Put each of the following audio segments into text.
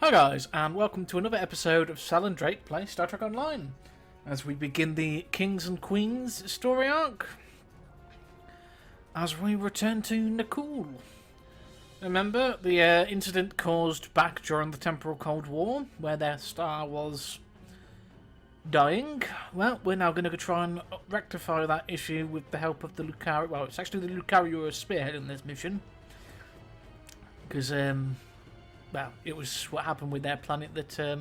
Hi guys, and welcome to another episode of Sal and Drake Play Star Trek Online, as we begin the Kings and Queens story arc, as we return to Nakul. Remember the incident caused back during the Temporal Cold War, where their star was dying? Well, we're now going to try and rectify that issue with the help of the Lucari. Well, it's actually the Lucari who are spearheading this mission, because well, it was what happened with their planet that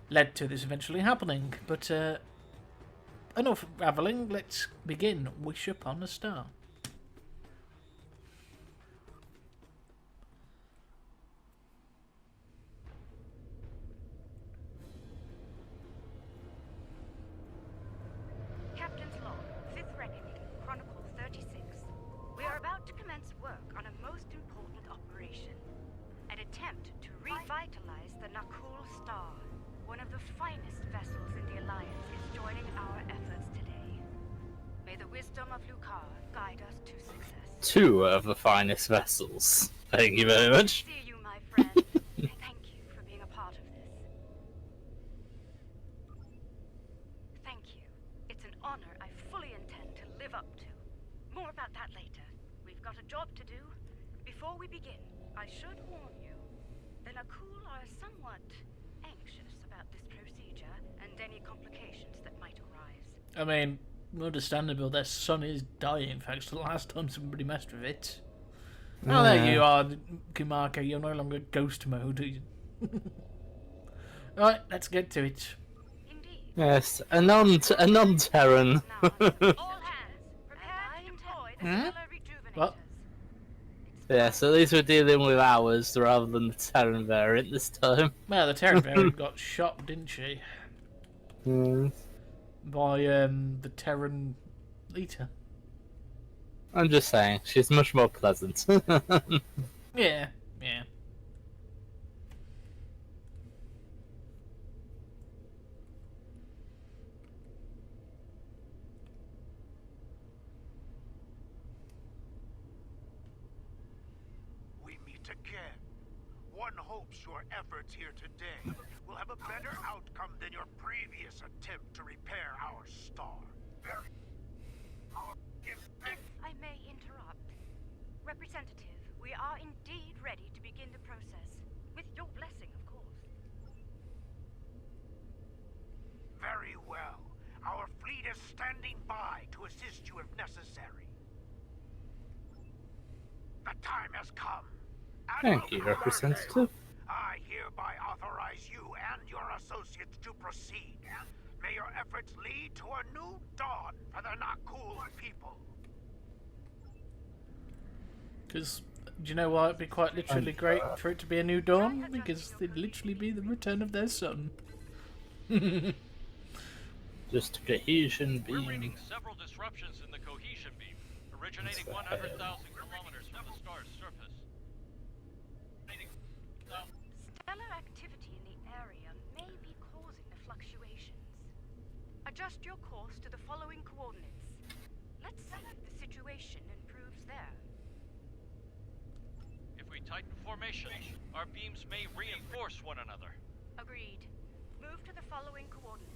led to this eventually happening. But enough ravelling, let's begin. Wish upon a star. Captain's log, 5th Reckoning, Chronicle 36. We are about to commence work on a most important operation. An attempt to revitalize the Nakul Star. One of the finest vessels in the Alliance is joining our efforts today. May the wisdom of Lukar guide us to success. Two of the finest vessels. Thank you very much. See you, my friend. Thank you for being a part of this. Thank you. It's an honor I fully intend to live up to. More about that later. We've got a job to do. Before we begin, I should warn you, the Nakul are somewhat anxious about this procedure and any complications that might arise. I mean, understandable, their son is dying thanks to the last time somebody messed with it. Oh, there you are, Kumaka, you're no longer ghost mode. Right, let's get to it. Indeed. Yes, a non-Terran. Now, all hands, prepare to deploy the stellar rejuvenators. What? Yeah, so at least we're dealing with ours rather than the Terran variant this time. Well, the Terran variant got shot, didn't she? By the Terran leader. I'm just saying, she's much more pleasant. Yeah, yeah. We meet again. One hopes your efforts here today will have a better outcome than your previous attempt to repair our star. If I may interrupt. Representative, we are indeed ready to begin the process. With your blessing, of course. Very well. Our fleet is standing by to assist you if necessary. The time has come. Thank you, Representative. I hereby authorize you and your associates to proceed. May your efforts lead to a new dawn for the Nakul people. Because, do you know why it'd be quite literally great for it to be a new dawn? Because it'd literally be the return of their son. Just a cohesion We're beam. reading several disruptions in the cohesion beam, originating 100,000 kilometers from the star's surface. Stellar activity in the area may be causing the fluctuations. Adjust your course to the following coordinates. Let's see if the situation improves there. If we tighten formation, our beams may reinforce one another. Agreed. Move to the following coordinates.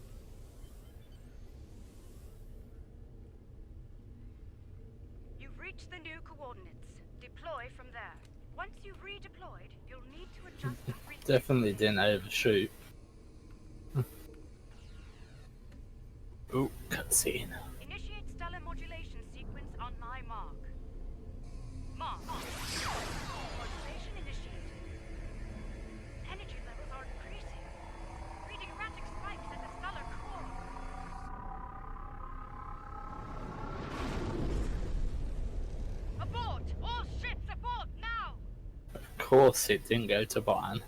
You've reached the new coordinates. Deploy from there. Once you've redeployed, you'll need to adjust the frequency. Definitely didn't overshoot. Ooh, cutscene. Initiate stellar modulation sequence on my mark. Mark. Modulation initiated. Energy levels are increasing. Reading erratic spikes at the stellar core. Abort! All ships abort now! Of course it didn't go to plan.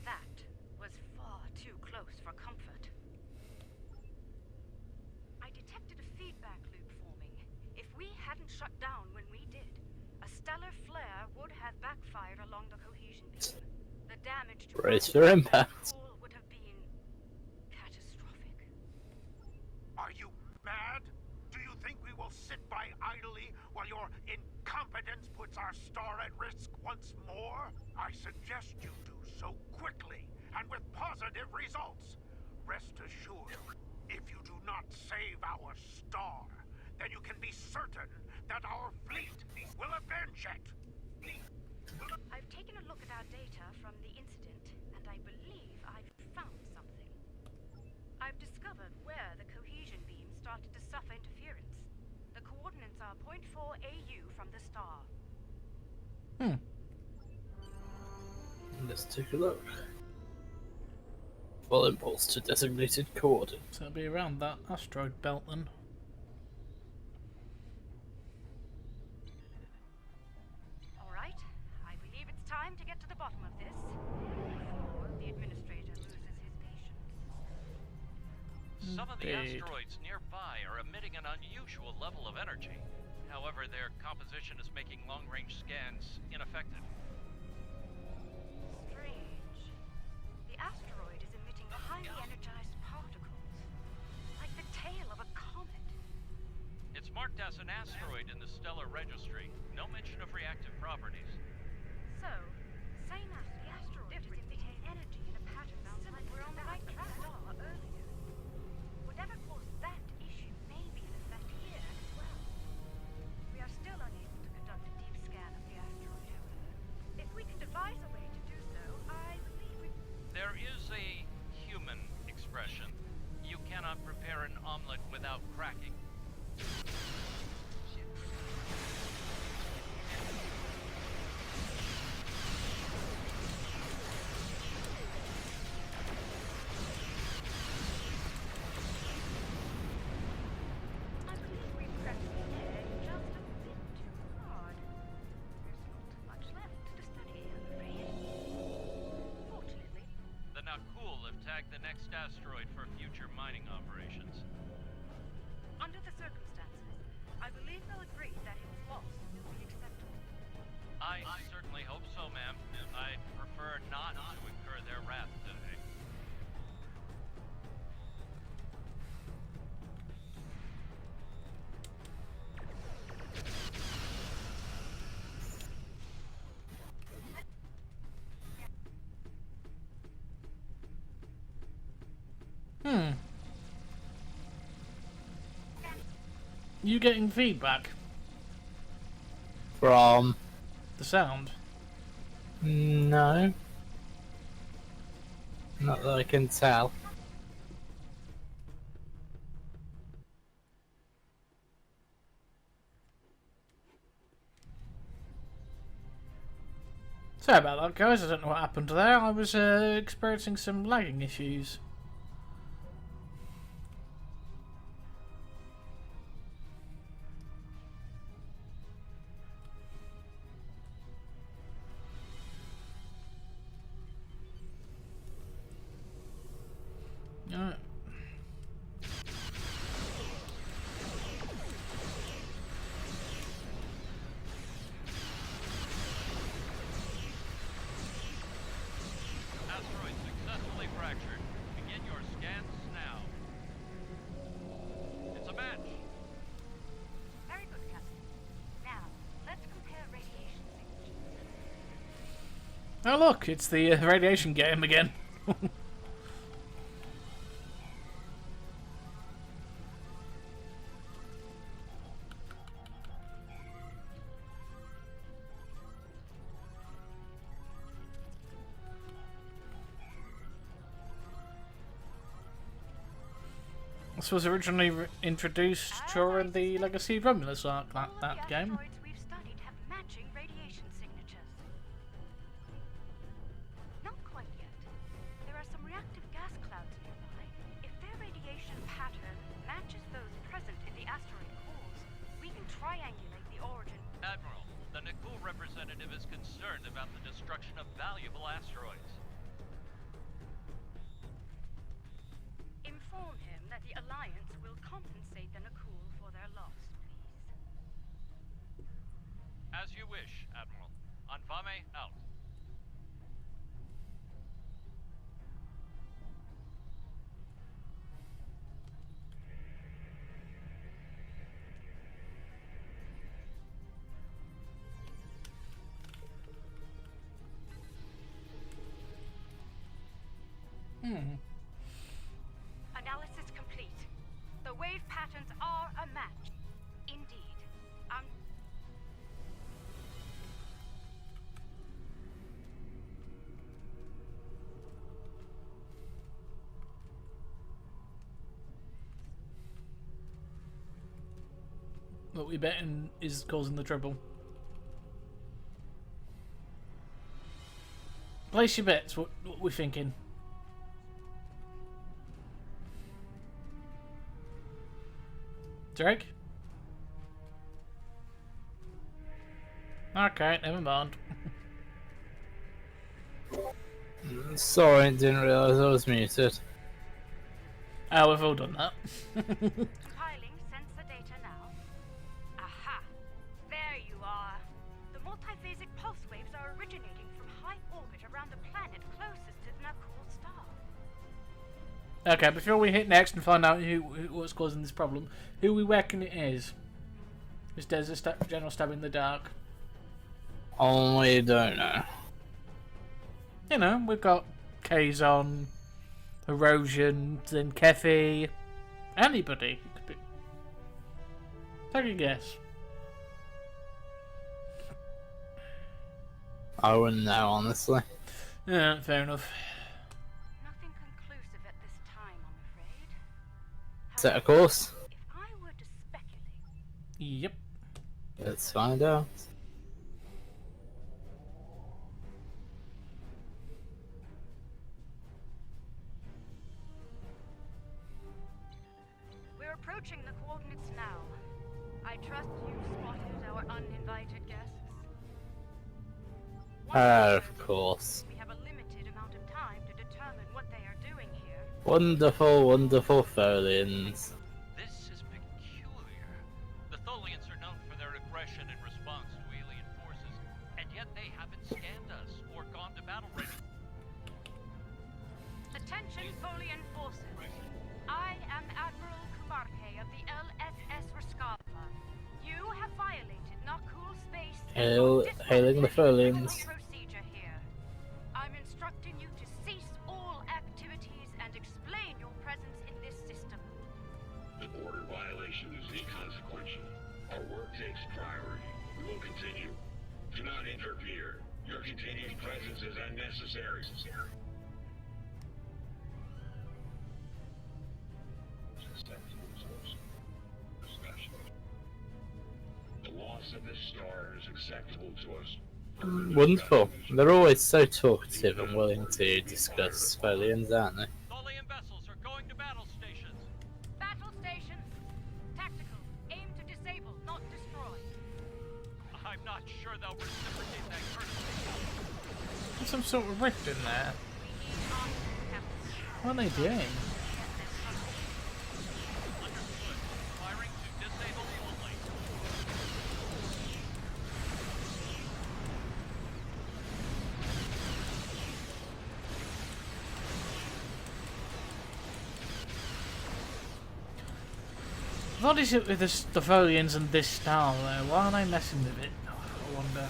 That was far too close for comfort. I detected a feedback loop forming. If we hadn't shut down when we did, a stellar flare would have backfired along the cohesion beam. The damage to Brace for impact. would have been while your incompetence puts our star at risk once more? I suggest you do so quickly and with positive results. Rest assured, if you do not save our star, then you can be certain that our fleet will avenge it. I've taken a look at our data from the incident, and I believe I've found something. I've discovered where the cohesion beam started to suffer interference. The coordinates are 0.4 AU from the star. Let's take a look. Full impulse to designated coordinates. So it'll be around that asteroid belt then. Alright, I believe it's time to get to the bottom of this, before the administrator loses his patience. Some of the Indeed. asteroids nearby are emitting an unusual level of energy. However, their composition is making long-range scans ineffective. Strange. The asteroid is emitting highly energized particles, like the tail of a comet. It's marked as an asteroid in the stellar registry. No mention of reactive properties. So, same as the asteroid was emitting energy in a pattern similar to we're on the right track earlier. Whatever caused that issue may be in effect here as well. We are still unable to conduct a deep scan of the asteroid, however. If we can devise a way to do so, I believe we... There is a human expression. You cannot prepare an omelet without cracking. I believe we pressed the egg just a bit too hard. There's not much left to study, I'm afraid. Fortunately, The Nakul have tagged the next asteroid for future mining operations. under the circumstances, I believe they'll agree that its loss will be acceptable. I certainly hope so, ma'am. I'd prefer not to incur their wrath today. You getting feedback? From... The sound? No. Not that I can tell. Sorry about that, guys. I don't know what happened there. I was experiencing some lagging issues. Alright. Asteroid successfully fractured. Begin your scans now. It's a match. Very good, Captain. Now, let's compare radiation signatures. Oh look, it's the radiation game again. This was originally introduced during the Legacy Romulus arc, All of that the game. asteroids we've studied have matching radiation signatures. Not quite yet. There are some reactive gas clouds nearby. If their radiation pattern matches those present in the asteroid cores, we can triangulate the origin. Admiral, the Nakul representative is concerned about the destruction of valuable asteroids. Inform him that the Alliance will compensate the Nakul for their loss, please. As you wish, Admiral. Anvame out. Analysis complete. The wave patterns are a match. Indeed. What we betting is causing the trouble. Place your bets. What we're thinking. Drake? Okay, never mind. Sorry, didn't realise I was muted. Oh, we've all done that. Compiling sensor data now. Aha! There you are. The multiphasic pulse waves are originating from high orbit around the planet closest to the Nakul star. Okay, before we hit next and find out what's causing this problem, who we reckon it is? Is Des a general stab in the dark? Only don't know. You know, we've got Kazon, Erosion, then Kefi. Anybody. It could be. Take a guess. I wouldn't know, honestly. Yeah, fair enough. Nothing conclusive at this time, I'm afraid. Set a course. If I were to speculate, Yep. Let's find out. we're approaching the coordinates now. I trust you've spotted our uninvited guests. Of course. We have a limited amount of time to determine what they are doing here. Wonderful, wonderful Folians. This is peculiar. The Tholians are known for their aggression in response to alien forces, and yet they haven't scanned us or gone to battle ready. Attention, Tholian forces. I am Admiral Kumarke of the LSS Raskava. You have violated Nakul space. Hailing the Folians. Procedure here. I'm instructing you to cease all activities and explain your presence in this system. The border violation is inconsequential. Our work takes priority. We will continue. Do not interfere. Your continued presence is unnecessary. The loss of this star is acceptable to us. Wonderful. They're always so talkative and willing to discuss Folians, aren't they? Tholian vessels are going to battle stations. Battle stations. Tactical. Aim to disable, not destroy. I'm not sure they'll reciprocate that courtesy. There's some sort of rift in there. We need answers, Captain. What are they doing? Understood. Firing to disable only. What is it with the Folians and this star there? Why are they messing with it? Oh, I wonder.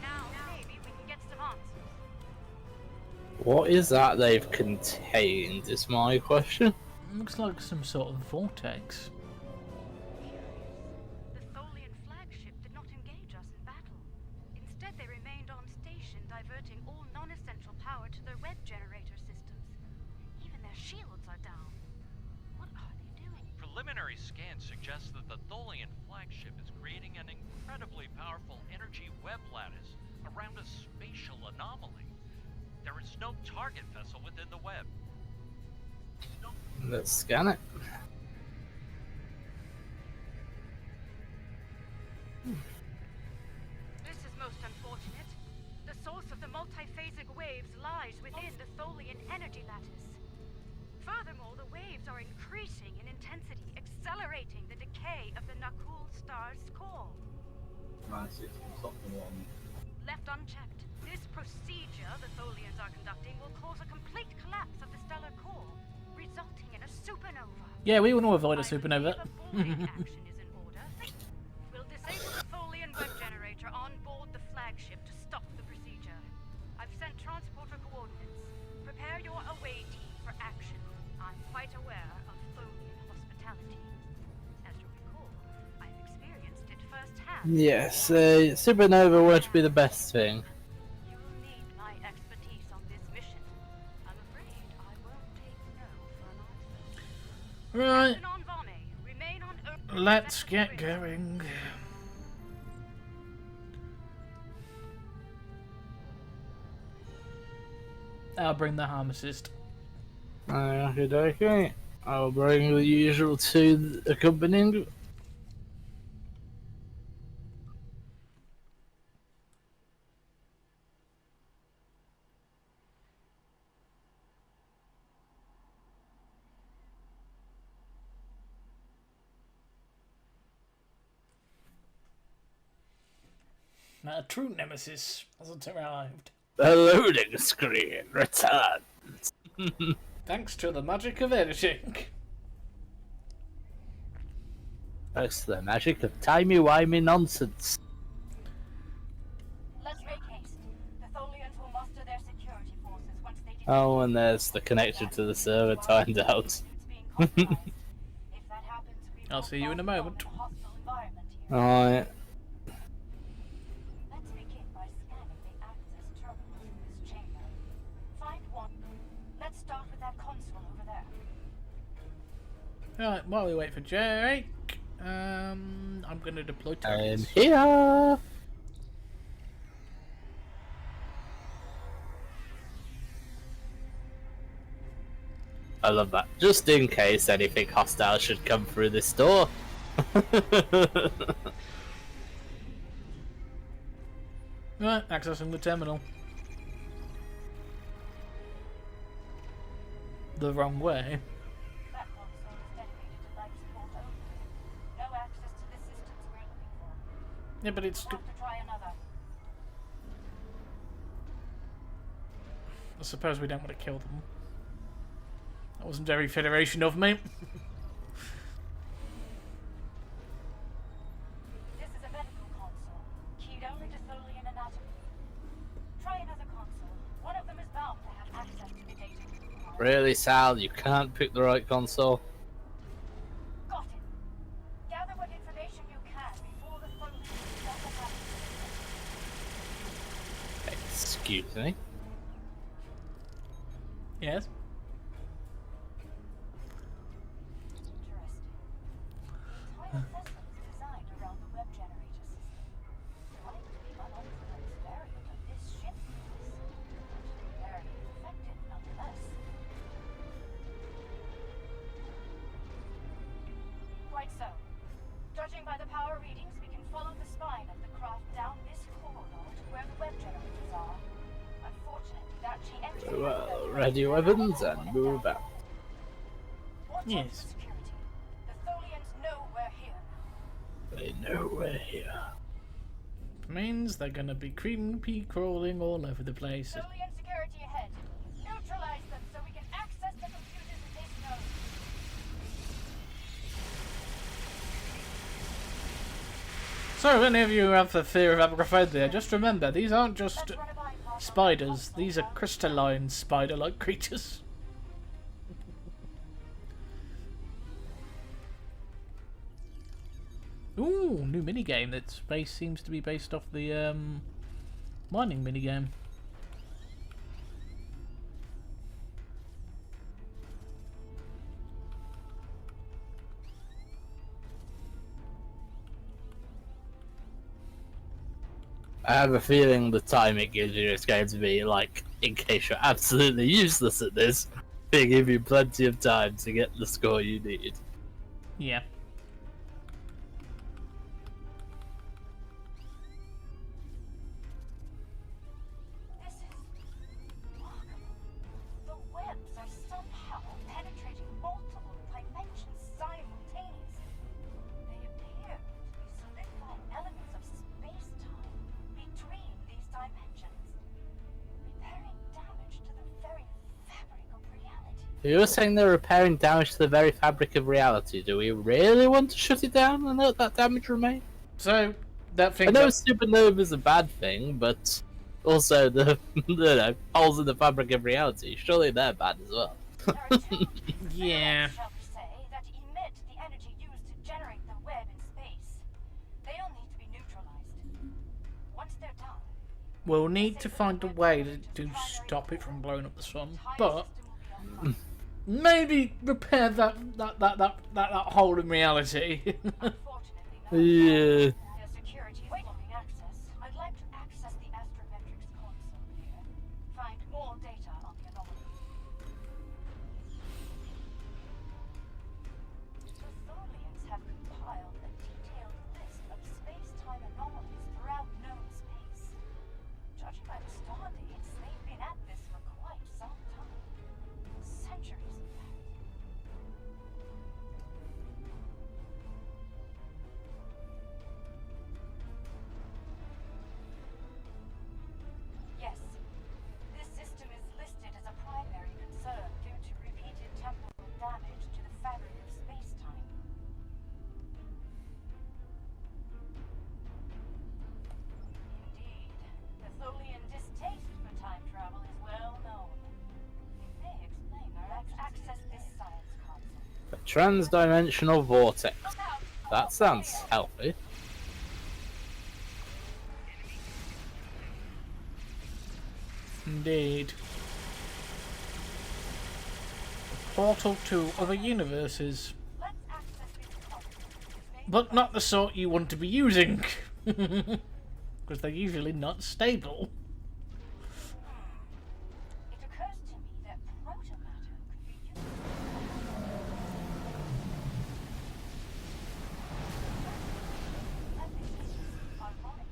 Now, maybe we can get some answers. What is that they've contained, is my question. Looks like some sort of vortex. The Tholian flagship did not engage us in battle. Instead, they remained on station, diverting all non-essential power to their web generator systems. Even their shields are down. What are they doing? Preliminary scans suggest that the Tholian flagship is creating an incredibly powerful energy web lattice around a spatial anomaly. There is no target vessel within the web. Let's scan it. This is most unfortunate. The source of the multiphasic waves lies within the Tholian energy lattice. Furthermore, the waves are increasing in intensity, accelerating the decay of the Nakul star's core. Left unchecked, this procedure the Tholians are conducting will cause a complete collapse of the stellar core, resulting in a supernova. Yeah, we want to avoid a supernova. I believe a boarding action is in order. We'll disable the Tholian web generator on board the flagship to stop the procedure. I've sent transporter coordinates. Prepare your away team for action. I'm quite aware of Tholian hospitality. As you recall, I've experienced it firsthand. Yes, supernova won't be the best thing. You'll need my expertise on this mission. I'm afraid I won't take no for an answer. Right, Captain Envame, remain on Earth. let's get going. I'll bring the harm assist. Okay. I'll bring the usual two accompanying. A true nemesis hasn't arrived. The loading screen returns. Thanks to the magic of editing. That's the magic of timey-wimey nonsense. Let's make haste. The Tholians will muster their security forces once they detect Oh, and there's the connection to the server timed out. it's being compromised. If that happens, we I'll will see you in a both moment. form in a hostile environment here. Alright. Let's begin by scanning the access terminals in this chamber. Find one. Let's start with that console over there. Right, while we wait for Jake, I'm going to deploy I'm turrets. here. I love that. Just in case anything hostile should come through this door. Right, accessing the terminal. The wrong way. That console is dedicated to life support only. No access to the systems we're looking for. Yeah, but it's... We'll have to try another. I suppose we don't want to kill them. That wasn't very Federation of me. This is a medical console, keyed only to Tholian anatomy. Try another console. One of them is bound to have access to the data you require. Really, Sal? You can't pick the right console? Got it. Gather what information you can before the Tholians stop attacking. Excuse me? Yes? Interesting. The entire vessel is designed around the web generator system. Quite the unorthodox variant of this ship is, but very effective nonetheless. Quite so. Judging by the power readings, we can follow the spine of the craft down this corridor to where the web generators are. Unfortunately, that entry Well, ready weapons and move out. Watch out Yes. for security. The Tholians know we're here. They know we're here. Means they're gonna be creepy crawling all over the place. Tholian security ahead. Neutralize them so we can access the computers in this node. So, if any of you have the fear of agoraphobia, just remember, these aren't just Let's run a bypass on spiders. the These are console. crystalline spider-like creatures. Ooh, new minigame that's seems to be based off the mining minigame. I have a feeling the time it gives you is going to be like, in case you're absolutely useless at this, they give you plenty of time to get the score you need. Yeah. This is remarkable. The webs are somehow penetrating multiple dimensions simultaneously. They appear to be solidifying elements of space-time between these You were saying they're repairing damage to the very fabric of reality. Do we really want to shut it down and let that damage remain? So, that thing... I know supernova's a bad thing, but also the holes in the fabric of reality, surely they're bad as well. There are two Yeah. shall we say, that emit the energy used to generate the web in space. They all need to be neutralized. Once they're done, We'll need to find a way to stop it from blowing up the sun, but maybe repair that hole in reality. unfortunately, no. Yeah. Their security is blocking access. I'd like to access the astrometrics console here. Find more data on the anomaly. The Tholians have compiled a detailed list of space-time anomalies throughout known space. Judging by the star dates, they've been at this for quite some time. Centuries, in fact. Yes, this system is listed as a primary concern due to repeated temporal damage to the fabric of space-time. Indeed, the Tholian distaste for time travel is well known. It may explain their access this science console. A trans-dimensional vortex. Look out! That sounds healthy. Indeed. A portal to other universes. Let's access this console. But not the sort you want to be using. Because they're usually not stable. It occurs to me that protomatter could be used. And this is, ironically,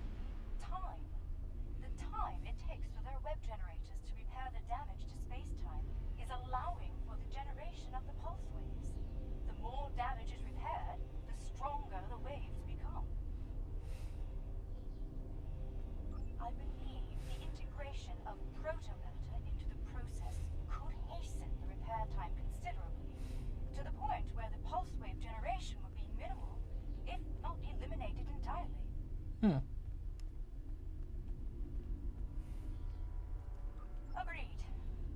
time. The time it takes for their web generators to repair the damage to space-time is allowing for the generation of the pulse waves. The more damage is repaired, the stronger the waves become. I believe the integration of protomatter into the process could hasten the repair time considerably, to the point where the pulse wave generation would be minimal, if not eliminated entirely. Agreed.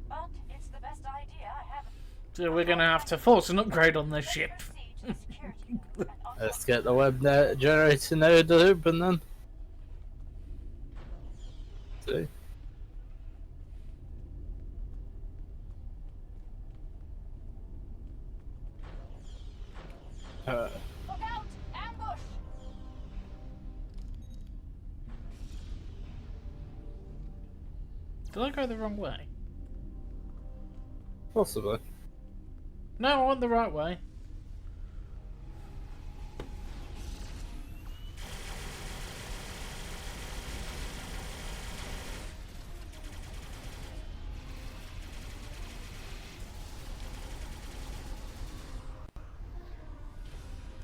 But it's the best idea I have. So we're gonna have to force an upgrade on this ship. Proceed to the security node and Let's get the web generator node open then. See? Look out! Ambush! Did I go the wrong way? Possibly. No, I went the right way.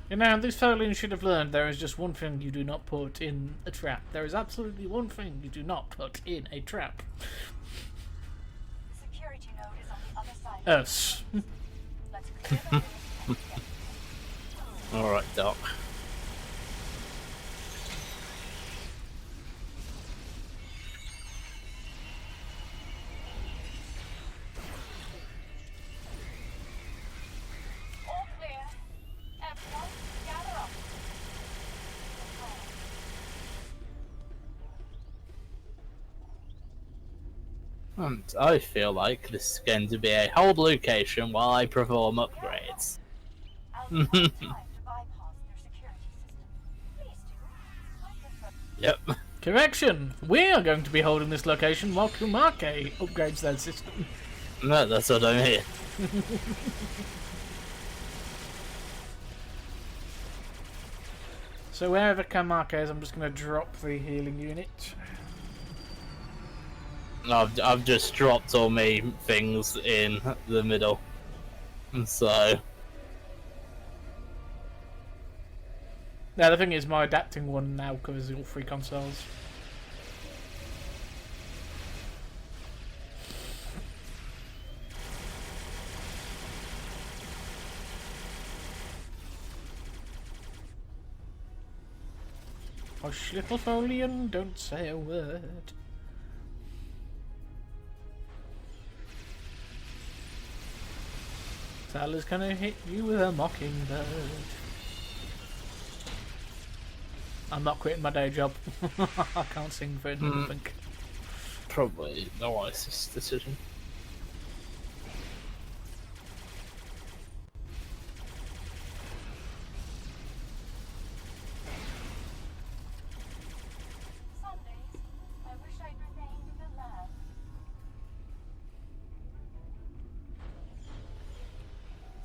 You know, these Tholians should have learned there is just one thing you do not put in a trap. There is absolutely one thing you do not put in a trap. The security node is on the other side. Us. Let's clear the room and get Alright, Doc. all clear. Everyone, gather up. And I feel like this is going to be a hold location while I perform upgrades. I'll give you time to bypass their security system. Please do. I prefer Yep. Correction! We are going to be holding this location while Kumake upgrades their system. No, that's what I mean. So wherever Kamake is, I'm just going to drop the healing unit. I've just dropped all my things in the middle. So, Now the thing is, my adapting one now covers all three consoles. Hush, little Folian, don't say a word. Sal's gonna hit you with a mockingbird. I'm not quitting my day job. I can't sing for nothing. Probably the wisest decision. Some days, I wish I'd remained in the lab.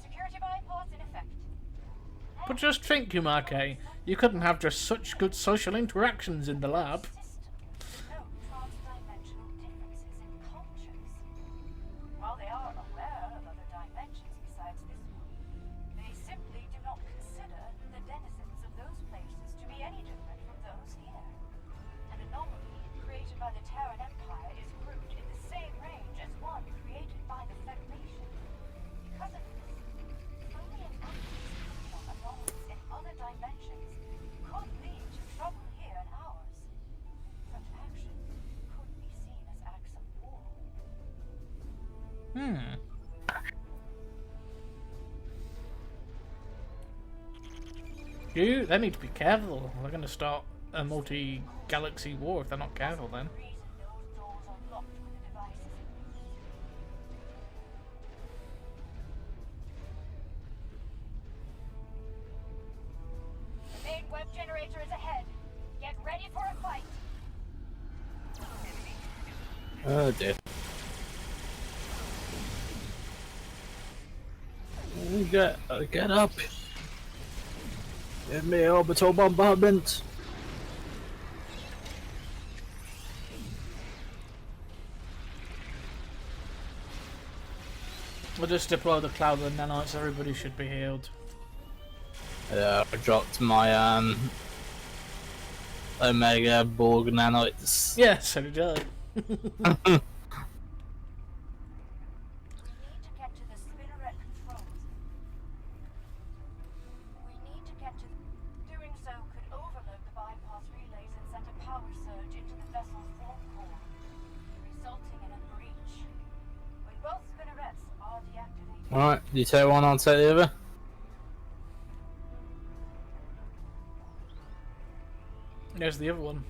Security bypass in effect. But just think, Yumake, you couldn't have just such good social interactions in the lab. No trans-dimensional differences in cultures. While they are aware of other dimensions besides this one, they simply do not consider the denizens of those places to be any different from those here. An anomaly created by the Terran Empire is grouped in the same range as one created by the Federation. Because of this, only an absence of anomalies in other dimensions could lead to trouble here in ours. Such actions could be seen as acts of war. They need to be careful. They're going to start a multi-galaxy war if they're not careful then. Reason those doors are locked with the devices in use. The main web generator is ahead. Get ready for a fight. Oh dear. Get up. Give me orbital bombardment. We'll just deploy the cloud of nanites, everybody should be healed. Yeah, I dropped my Omega Borg nanites. Yeah, so did I. We need to get to the spinneret controls. We need to get to doing so could overload the bypass relays and send a power surge into the vessel's warp core, resulting in a breach. When both spinnerets are deactivated, Alright, you take one, I'll take the other. There's the other one.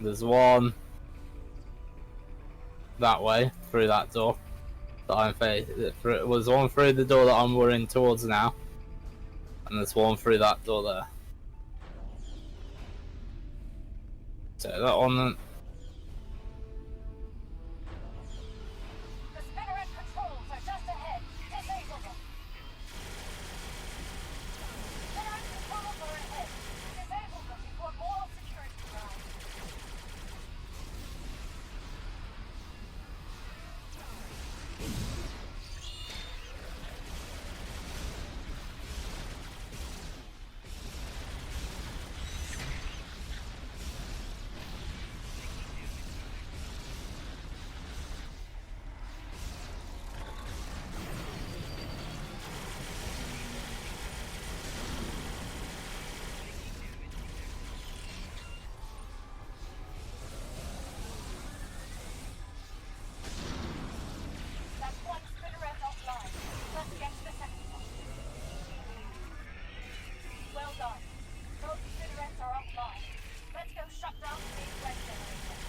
There's one that way, through that door that I'm facing. There's one through the door that I'm running towards now. And there's one through that door there. So that one then. the spinneret controls are just ahead. Disable them. Spinneret controls are ahead. Disable them before more security arrives. That's one spinneret offline. Let's get to the second one. Well done. Both spinnerets are offline. Let's go shut down the main web generator.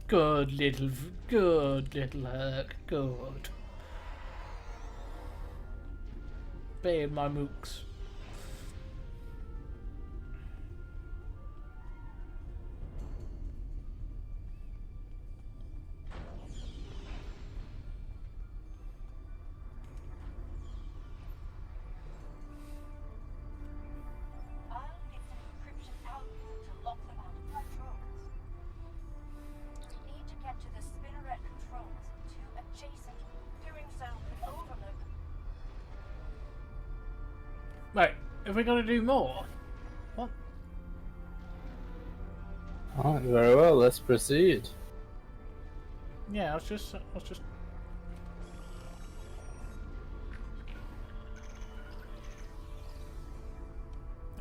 Good little Herc, good. Bay my mooks. I'll get an encryption algorithm to lock them out of controls. We need to get to the spinneret controls to adjacent. Doing so could overload them. Right, have we got to do more? What? Alright, very well, let's proceed. Yeah, I was just.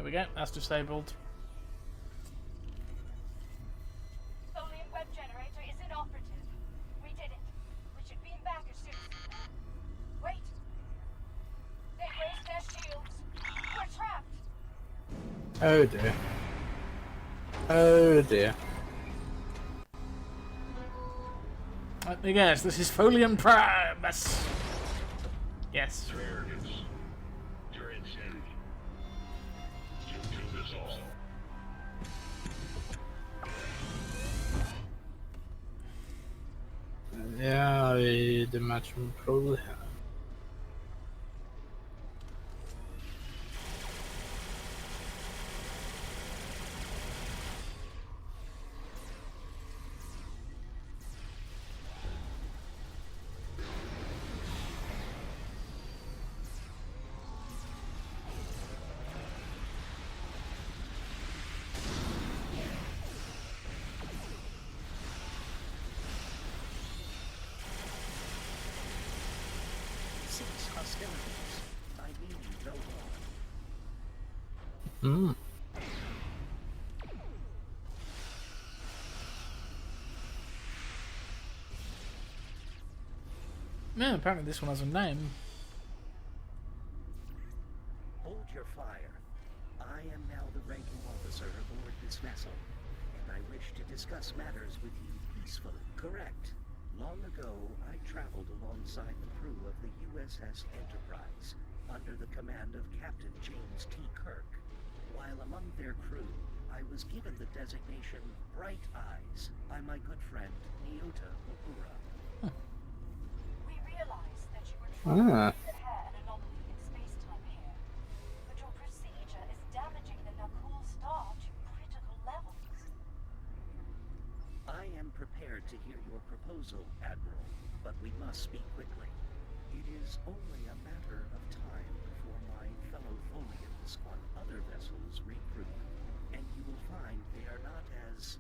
There we go. That's disabled. Tholian web generator is inoperative. We did it. We should beam back as soon as... Wait! They raised their shields. We're trapped! Oh dear. Oh dear. Yes, this is Folian Primus. Yes. Your arrogance, your insanity. You do this all. Yeah, the match will probably have. Hmm. Yeah, apparently this one has a name. Hold your fire. I am now the ranking officer aboard this vessel, and I wish to discuss matters with you peacefully. Correct. Long ago, I traveled alongside the crew of the USS Enterprise, under the command of Captain James T. Kirk. While among their crew, I was given the designation Bright Eyes by my good friend Nyota Uhura. We realize that you were trying Ah. to repair an anomaly in space-time here, but your procedure is damaging the Nakul star to critical levels. I am prepared to hear your proposal, Admiral, but we must speak quickly. It is only a matter of time before my fellow Tholians on other vessels regroup, and you will find they are not as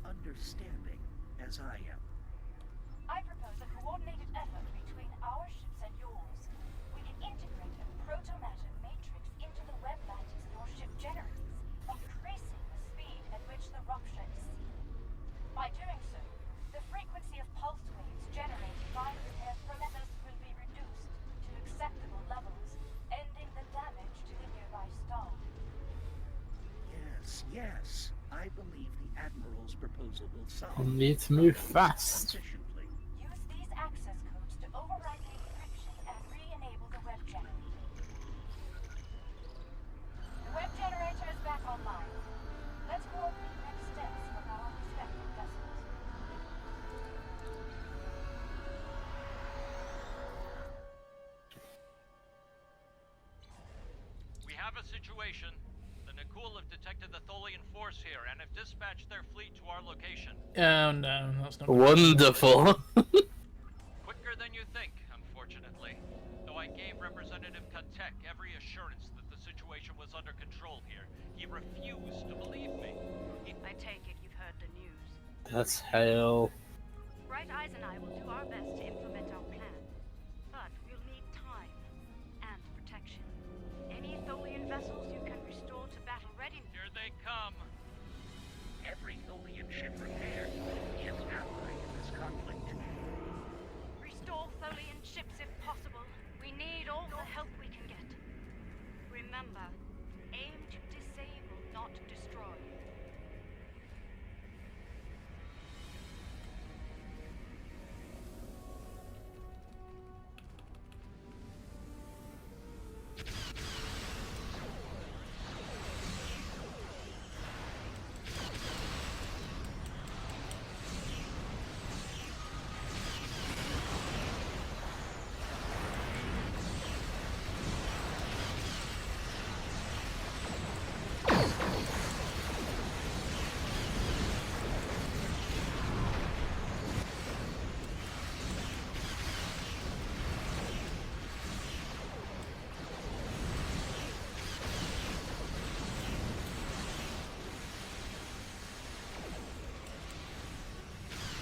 understanding as I am. I propose a coordinated effort between our ships and yours. We can integrate a proto-matter matrix into the web lattice your ship generates, increasing the speed at which the rupture is seen. By doing so, the frequency of pulse waves generated by the repair process will be reduced to acceptable levels, ending the damage to the nearby star. Yes, yes, I believe the Admiral's proposal will solve I need to move fast. sufficiently. Use these access codes to override the encryption and re-enable the web generator. The web generator is back online. Let's coordinate next steps with our respective vessels. We have a situation. The Nakul have detected the Tholian force here and have dispatched their fleet to our location. Oh no, that's not. Wonderful. Quicker than you think, unfortunately. Though I gave Representative Katek every assurance that the situation was under control here, he refused to believe me. I take it you've heard the news. That's hell. Bright Eyes and I will do our best to implement our plan. But we'll need time and protection. Any Tholian vessels you can restore to battle readiness. Here they come. Every Tholian ship repaired is an ally in this conflict. Restore Tholian ships if possible. We need all the help we can get. Remember, aim to disable, not destroy.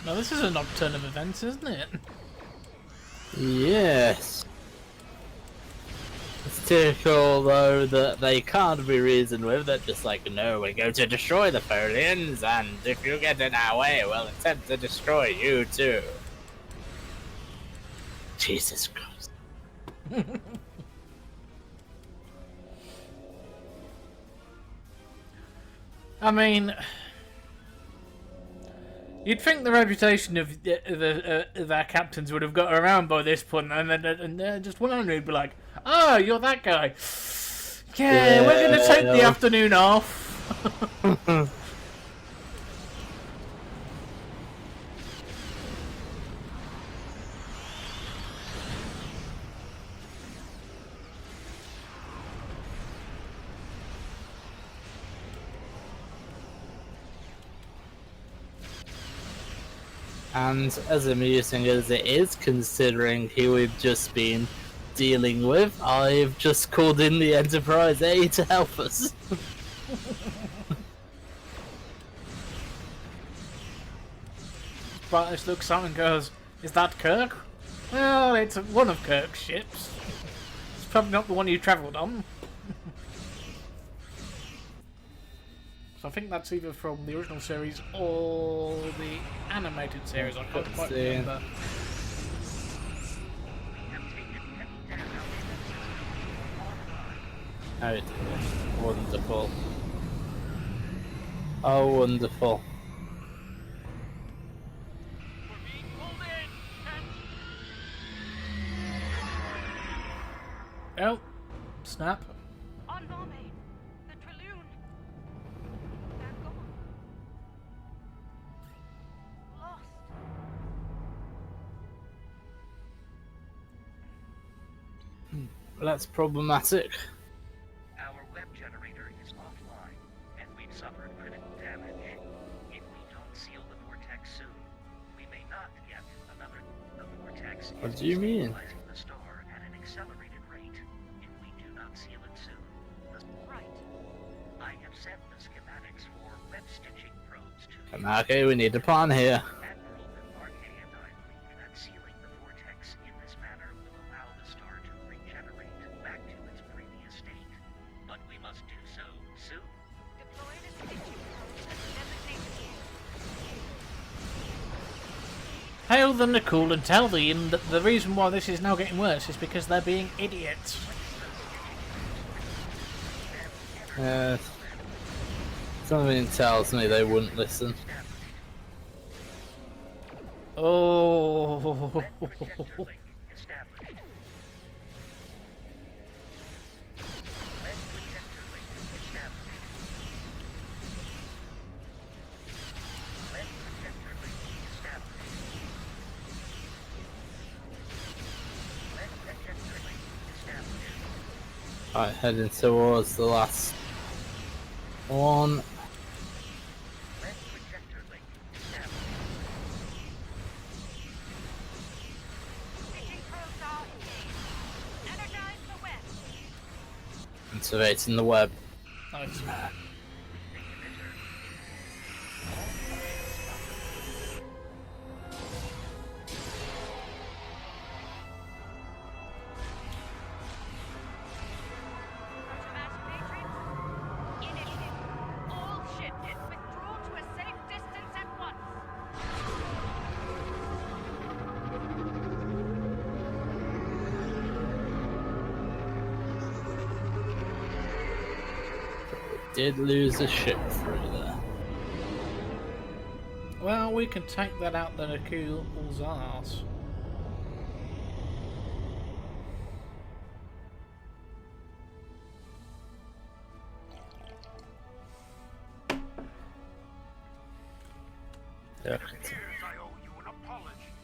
No, this is a nocturne of events, isn't it? Yes. It's typical, though, that they can't be reasoned with. They're just like, no, we're going to destroy the Folians, and if you get in our way, we'll attempt to destroy you, too. Jesus Christ. I mean, you'd think the reputation of their captains would have got around by this point, and then just one would be like, "Oh, you're that guy. Yeah, we're going to take the afternoon off." And as amusing as it is, considering who we've just been dealing with, I've just called in the Enterprise A to help us. Brightness looks out and goes, "Is that Kirk?" Well, it's one of Kirk's ships. It's probably not the one you travelled on. So I think that's either from the original series or the animated series. I can't quite remember. Oh, wonderful. Oh, wonderful. We're being pulled in! Oh, snap. On Nome, the Trillion. They're gone. Lost. That's problematic. Our web generator is offline, and we've suffered critical damage. If we don't seal the vortex soon, we may not get another. The vortex What is do you mean? destabilizing the star at an accelerated rate. If we do not seal it soon, Right. I have sent the schematics for web stitching probes to you. Okay, we need a plan here. Admiral Embarque and I believe that sealing the vortex in this manner will allow the star to regenerate back to its previous state. But we must do so soon. Deploy the stitching probes and designate the Hail the Nakul and tell them that the reason why this is now getting worse is because they're being idiots. Something tells me they wouldn't listen. Oh. Projector link established. Lead projector link established. Lead projector link established. Lead projector link established. Right, heading towards the last one. Lead projector link established. stitching probes are engaged. Energize the web. Activating the web. Nice. Automatic matrix. Initiative. All ships withdraw to a safe distance at once. Did lose a ship through there. Well, we can take that out the Nakul's arse. Yeah. Here's I owe you an apology.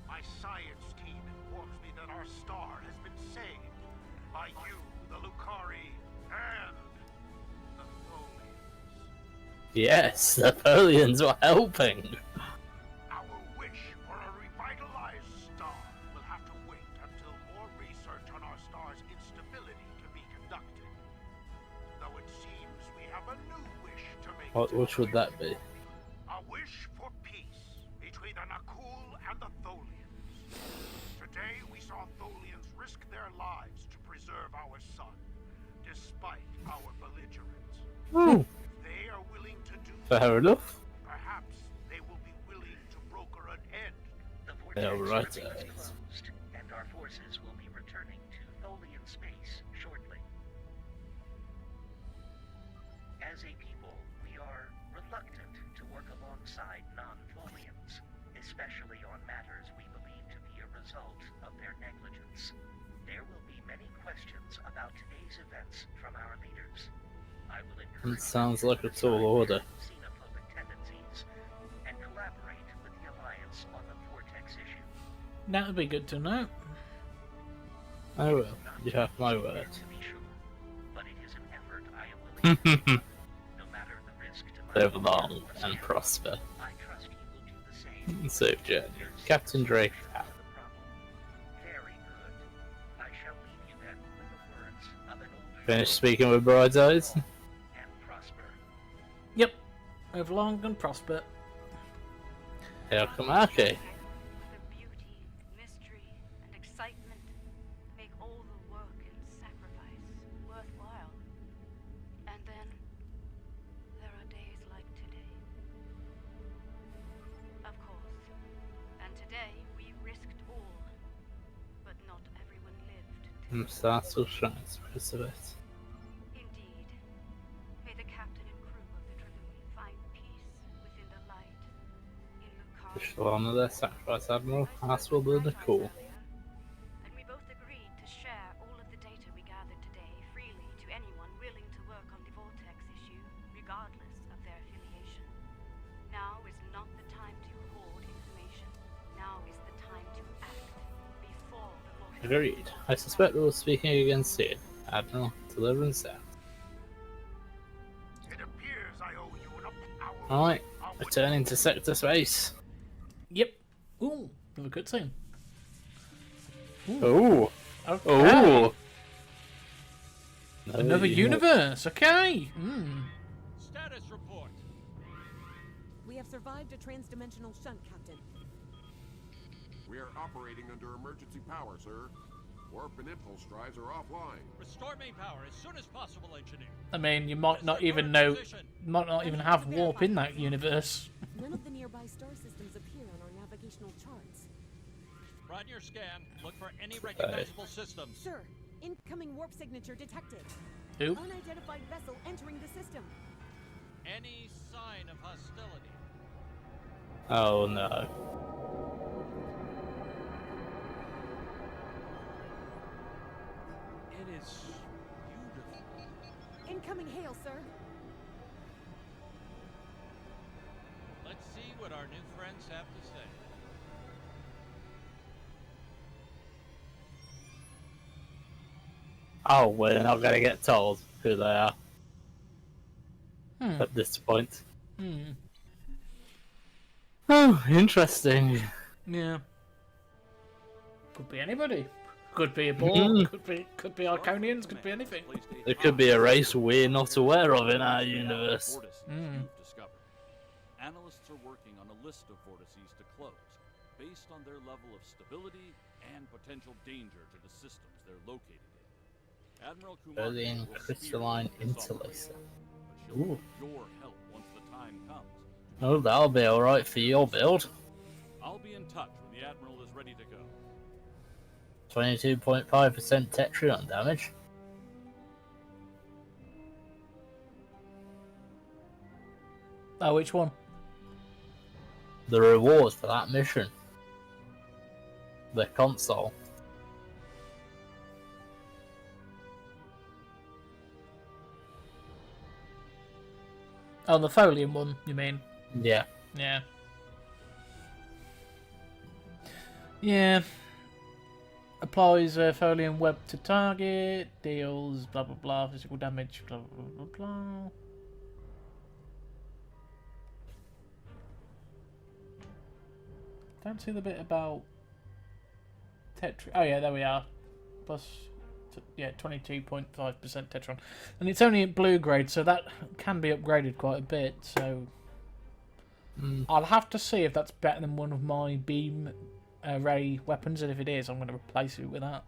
My science team informs me that our star has been saved by you, the Lucari, and the Tholians. Yes, the Folians were helping. Our wish for a revitalized star will have to wait until more research on our star's instability can be conducted. Though it seems we have a new wish to make. Which would that be? A wish for peace between the Nakul and the Tholians. Today we saw Tholians risk their lives to preserve our sun. Oh, They are willing to do fair enough. perhaps they will be willing to broker an end. The Yeah, vortex right, remains closed, and our forces will be returning to Tholian space shortly. As a people, we are reluctant to work alongside non-Tholians, especially on matters we believe to be a result of their negligence. There will be many questions about today's events from our leaders. I will encourage It sounds you to like a put tall aside order. their xenophobic tendencies and collaborate with the Alliance on the vortex issue. That would be good to know. I will. You have my word. To be sure, but it is an effort I am willing to make. No matter the risk to my Live long and prosper. I trust you will do the same. Safe journey. Captain Drake. out. Very good. I shall leave you then with the words of an old Finished speaking with Bride's Eyes? and prosper. Yep. Live long and prosper. Here come Aki. The beauty, mystery, and excitement make all the work and sacrifice worthwhile. And then there are days like today. Of course. And today we risked all, but not everyone lived to Startle shines because of it. Indeed. May the captain and crew of the Draloon find peace within the light. In the Wish to honor their sacrifice, Admiral. As will be the call. And we both agreed to share all of the data we gathered today freely to anyone willing to work on the Vortex issue, regardless of their affiliation. Now is not the time to hoard information. Now is the time to act before the Vortex. Agreed. I suspect we will be speaking again soon. Admiral, deliverance out. It appears I owe you an hour. Alright, returning to sector space. Yep. Ooh, another good scene. Oh, Okay. oh. Another universe. Okay. Hmm. Status report. We have survived a transdimensional shunt, Captain. We are operating under emergency power, sir. Warp and impulse drives are offline. Restore main power as soon as possible, engineer. I mean, you might not even know, might not even have warp in that universe. None of the nearby star systems appear on our navigational charts. Run your scan. Look for any recognizable systems. Sir, incoming warp signature detected. Who? Unidentified vessel entering the system. Any sign of hostility. Oh no. It is beautiful. Incoming hail, sir. Let's see what our new friends have to say. Oh, we're not gonna get told who they are Hmm. at this point. Hmm. Oh, interesting. Yeah. Could be anybody. Could be a Borg. Could be Arconians. Could be anything. There could be a race we're not aware of in our universe. Vortices Mm. you've discovered. Analysts are working on a list of vortices to close, based on their level of stability and potential danger to the systems they're located in. Admiral Kumar Berlin will crystalline spearhead this interlacer. operation, but she'll Ooh. need your help once the time comes. Oh, that'll be alright for your build. I'll be in touch when the Admiral is ready to go. 22.5% Tetrion damage. Oh, which one? The reward for that mission. The console. Oh, the Folium one, you mean? Yeah. Yeah. Yeah. Applies Folium web to target, deals blah blah blah, physical damage, blah blah blah blah. Don't see the bit about Tetri. Oh yeah, there we are. Plus, yeah, 22.5% Tetron, and it's only at blue grade, so that can be upgraded quite a bit. So I'll have to see if that's better than one of my beam ray weapons, and if it is, I'm going to replace it with that.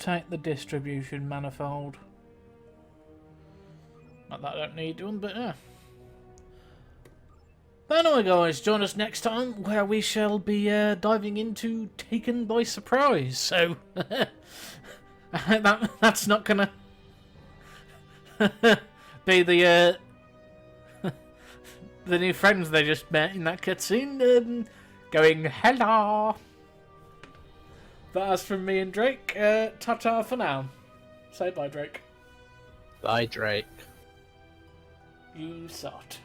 Protect the distribution manifold. Not that I don't need one, but yeah. But anyway, guys, join us next time where we shall be diving into Taken by Surprise. So that's not gonna be the the new friends they just met in that cutscene, going hello. But as from me and Drake, ta-ta for now. Say bye, Drake. Bye, Drake. You sot.